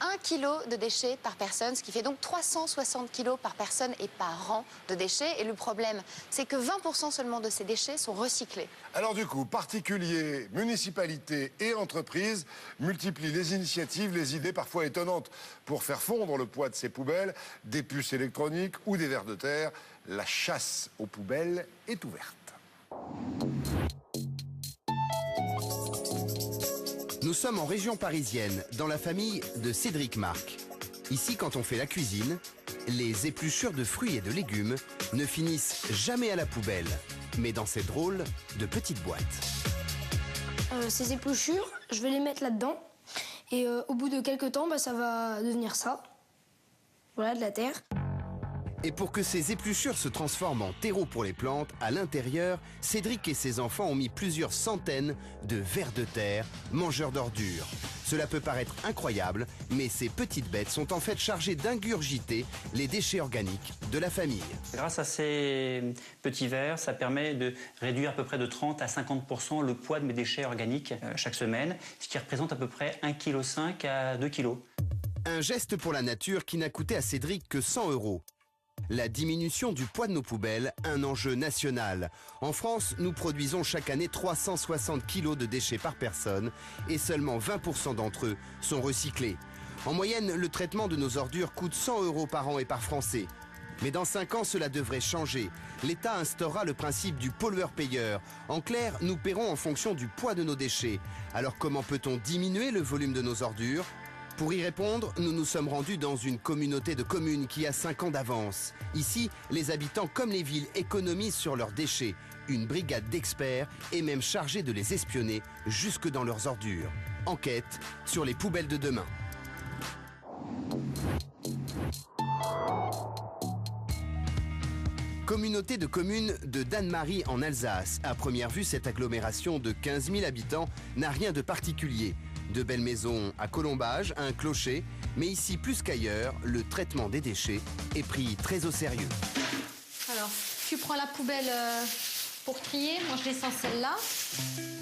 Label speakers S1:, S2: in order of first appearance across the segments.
S1: 1 kg de déchets par personne, ce qui fait donc 360 kg par personne et par an de déchets. Et le problème, c'est que 20% seulement de ces déchets sont recyclés.
S2: Alors du coup, particuliers, municipalités et entreprises multiplient les initiatives, les idées parfois étonnantes pour faire fondre le poids de ces poubelles, des puces électroniques ou des vers de terre. La chasse aux poubelles est ouverte.
S3: Nous sommes en région parisienne, dans la famille de Cédric Marc. Ici, quand on fait la cuisine, les épluchures de fruits et de légumes ne finissent jamais à la poubelle, mais dans ces drôles de petites boîtes.
S4: Ces épluchures, je vais les mettre là-dedans. Et au bout de quelques temps, ça va devenir ça. Voilà, de la terre.
S3: Et pour que ces épluchures se transforment en terreau pour les plantes, à l'intérieur, Cédric et ses enfants ont mis plusieurs centaines de vers de terre, mangeurs d'ordures. Cela peut paraître incroyable, mais ces petites bêtes sont en fait chargées d'ingurgiter les déchets organiques de la famille.
S5: Grâce à ces petits vers, ça permet de réduire à peu près de 30 à 50% le poids de mes déchets organiques chaque semaine, ce qui représente à peu près 1,5 kg à 2 kg.
S3: Un geste pour la nature qui n'a coûté à Cédric que 100 €. La diminution du poids de nos poubelles, un enjeu national. En France, nous produisons chaque année 360 kg de déchets par personne et seulement 20% d'entre eux sont recyclés. En moyenne, le traitement de nos ordures coûte 100 € par an et par Français. Mais dans 5 ans, cela devrait changer. L'État instaurera le principe du pollueur-payeur. En clair, nous paierons en fonction du poids de nos déchets. Alors comment peut-on diminuer le volume de nos ordures ? Pour y répondre, nous nous sommes rendus dans une communauté de communes qui a 5 ans d'avance. Ici, les habitants comme les villes économisent sur leurs déchets. Une brigade d'experts est même chargée de les espionner jusque dans leurs ordures. Enquête sur les poubelles de demain. Communauté de communes de Dannemarie en Alsace. À première vue, cette agglomération de 15 000 habitants n'a rien de particulier. De belles maisons à colombage, un clocher, mais ici plus qu'ailleurs, le traitement des déchets est pris très au sérieux.
S6: Alors, tu prends la poubelle pour trier, moi je descends celle-là.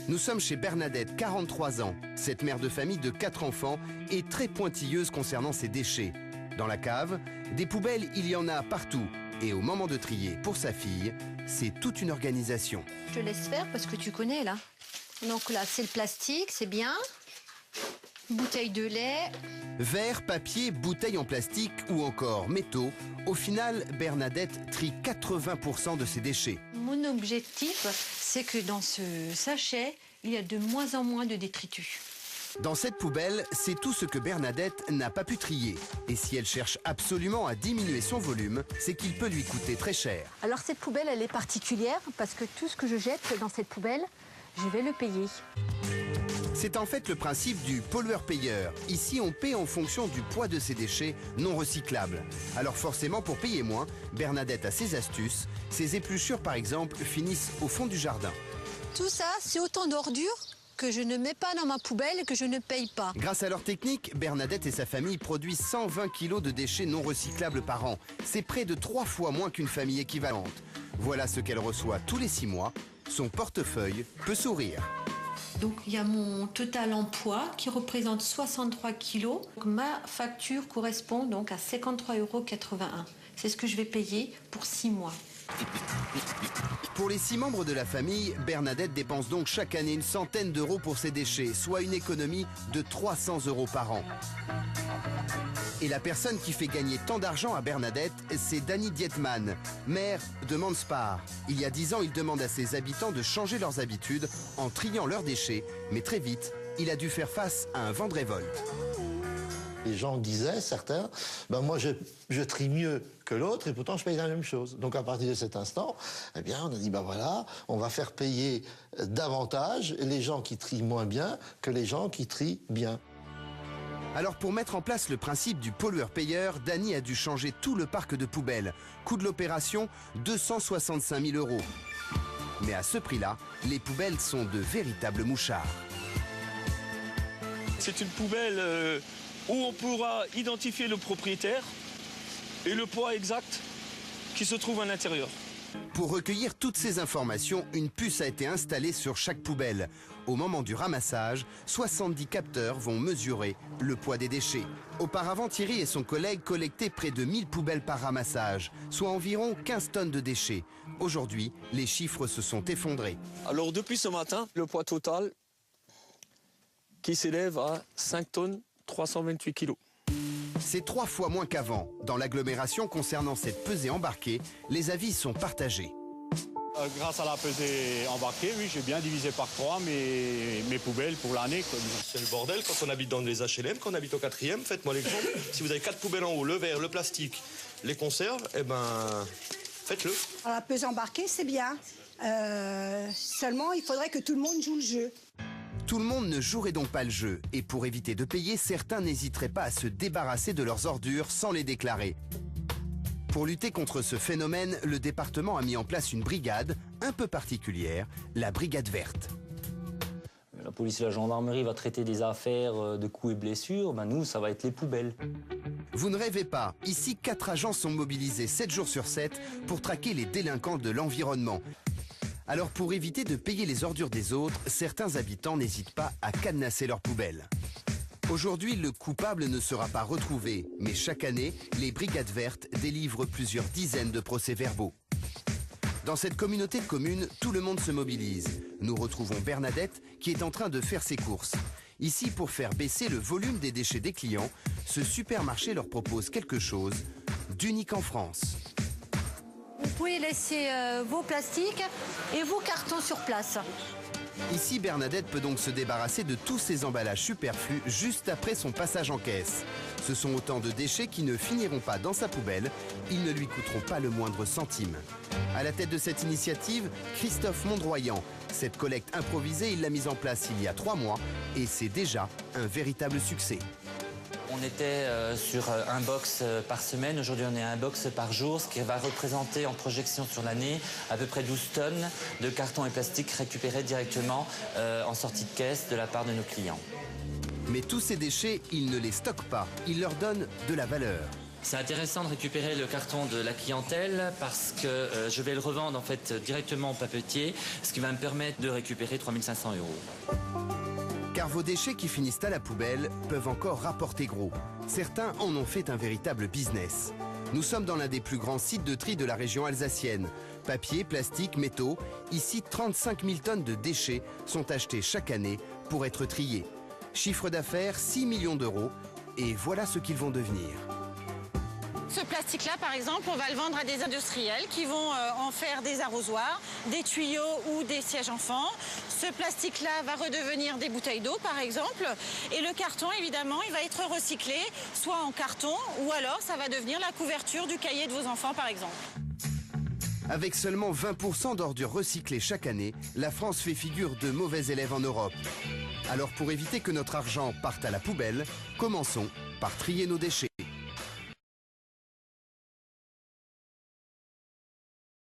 S3: Nous sommes chez Bernadette, 43 ans. Cette mère de famille de 4 enfants est très pointilleuse concernant ses déchets. Dans la cave, des poubelles, il y en a partout. Et au moment de trier pour sa fille, c'est toute une organisation.
S6: Je te laisse faire parce que tu connais là. Donc là, c'est le plastique, c'est bien. Bouteille de lait.
S3: Verre, papier, bouteilles en plastique ou encore métaux. Au final, Bernadette trie 80% de ses déchets.
S6: Mon objectif, c'est que dans ce sachet, il y a de moins en moins de détritus.
S3: Dans cette poubelle, c'est tout ce que Bernadette n'a pas pu trier. Et si elle cherche absolument à diminuer son volume, c'est qu'il peut lui coûter très cher.
S7: Alors cette poubelle, elle est particulière parce que tout ce que je jette dans cette poubelle, je vais le payer.
S3: C'est en fait le principe du pollueur-payeur. Ici, on paie en fonction du poids de ses déchets non recyclables. Alors forcément, pour payer moins, Bernadette a ses astuces. Ses épluchures, par exemple, finissent au fond du jardin.
S6: Tout ça, c'est autant d'ordures que je ne mets pas dans ma poubelle et que je ne paye pas.
S3: Grâce à leur technique, Bernadette et sa famille produisent 120 kg de déchets non recyclables par an. C'est près de 3 fois moins qu'une famille équivalente. Voilà ce qu'elle reçoit tous les 6 mois. Son portefeuille peut sourire.
S6: Donc il y a mon total en poids qui représente 63 kilos. Donc, ma facture correspond donc à 53,81 €. C'est ce que je vais payer pour 6 mois.
S3: Pour les 6 membres de la famille, Bernadette dépense donc chaque année une centaine d'euros pour ses déchets, soit une économie de 300 € par an. Et la personne qui fait gagner tant d'argent à Bernadette, c'est Dany Dietman, maire de Manspar. Il y a 10 ans, il demande à ses habitants de changer leurs habitudes en triant leurs déchets. Mais très vite, il a dû faire face à un vent de révolte.
S8: Les gens disaient, certains, moi je trie mieux que l'autre et pourtant je paye la même chose. Donc à partir de cet instant, eh bien on a dit voilà, on va faire payer davantage les gens qui trient moins bien que les gens qui trient bien.
S3: Alors pour mettre en place le principe du pollueur-payeur, Dany a dû changer tout le parc de poubelles. Coût de l'opération, 265 000 €. Mais à ce prix-là, les poubelles sont de véritables mouchards.
S9: C'est une poubelle où on pourra identifier le propriétaire et le poids exact qui se trouve à l'intérieur.
S3: Pour recueillir toutes ces informations, une puce a été installée sur chaque poubelle. Au moment du ramassage, 70 capteurs vont mesurer le poids des déchets. Auparavant, Thierry et son collègue collectaient près de 1000 poubelles par ramassage, soit environ 15 tonnes de déchets. Aujourd'hui, les chiffres se sont effondrés.
S9: Alors depuis ce matin, le poids total qui s'élève à 5 tonnes 328 kilos.
S3: C'est 3 fois moins qu'avant. Dans l'agglomération concernant cette pesée embarquée, les avis sont partagés.
S10: Grâce à la pesée embarquée, oui, j'ai bien divisé par 3 mes poubelles pour l'année.
S11: C'est le bordel quand on habite dans les HLM, quand on habite au 4e. Faites-moi l'exemple. Si vous avez 4 poubelles en haut, le verre, le plastique, les conserves, eh ben, faites-le.
S12: La pesée embarquée, c'est bien. Seulement, il faudrait que tout le monde joue le jeu.
S3: Tout le monde ne jouerait donc pas le jeu. Et pour éviter de payer, certains n'hésiteraient pas à se débarrasser de leurs ordures sans les déclarer. Pour lutter contre ce phénomène, le département a mis en place une brigade un peu particulière, la brigade verte.
S13: La police et la gendarmerie va traiter des affaires de coups et blessures, nous, ça va être les poubelles.
S3: Vous ne rêvez pas, ici 4 agents sont mobilisés 7 jours sur 7 pour traquer les délinquants de l'environnement. Alors pour éviter de payer les ordures des autres, certains habitants n'hésitent pas à cadenasser leurs poubelles. Aujourd'hui, le coupable ne sera pas retrouvé, mais chaque année, les brigades vertes délivrent plusieurs dizaines de procès-verbaux. Dans cette communauté de communes, tout le monde se mobilise. Nous retrouvons Bernadette qui est en train de faire ses courses. Ici, pour faire baisser le volume des déchets des clients, ce supermarché leur propose quelque chose d'unique en France.
S7: Vous pouvez laisser vos plastiques et vos cartons sur place.
S3: Ici, Bernadette peut donc se débarrasser de tous ces emballages superflus juste après son passage en caisse. Ce sont autant de déchets qui ne finiront pas dans sa poubelle, ils ne lui coûteront pas le moindre centime. À la tête de cette initiative, Christophe Mondroyant. Cette collecte improvisée, il l'a mise en place il y a 3 mois et c'est déjà un véritable succès.
S13: On était sur un box par semaine, aujourd'hui on est à un box par jour, ce qui va représenter en projection sur l'année à peu près 12 tonnes de cartons et plastiques récupérés directement en sortie de caisse de la part de nos clients.
S3: Mais tous ces déchets, ils ne les stockent pas, ils leur donnent de la valeur.
S13: C'est intéressant de récupérer le carton de la clientèle parce que je vais le revendre en fait directement au papetier, ce qui va me permettre de récupérer 3 500 €.
S3: Car vos déchets qui finissent à la poubelle peuvent encore rapporter gros. Certains en ont fait un véritable business. Nous sommes dans l'un des plus grands sites de tri de la région alsacienne. Papier, plastique, métaux, ici 35 000 tonnes de déchets sont achetés chaque année pour être triés. Chiffre d'affaires 6 millions d'euros et voilà ce qu'ils vont devenir.
S14: Ce plastique-là, par exemple, on va le vendre à des industriels qui vont en faire des arrosoirs, des tuyaux ou des sièges enfants. Ce plastique-là va redevenir des bouteilles d'eau, par exemple. Et le carton, évidemment, il va être recyclé, soit en carton, ou alors ça va devenir la couverture du cahier de vos enfants, par exemple.
S3: Avec seulement 20% d'ordures recyclées chaque année, la France fait figure de mauvais élève en Europe. Alors pour éviter que notre argent parte à la poubelle, commençons par trier nos déchets.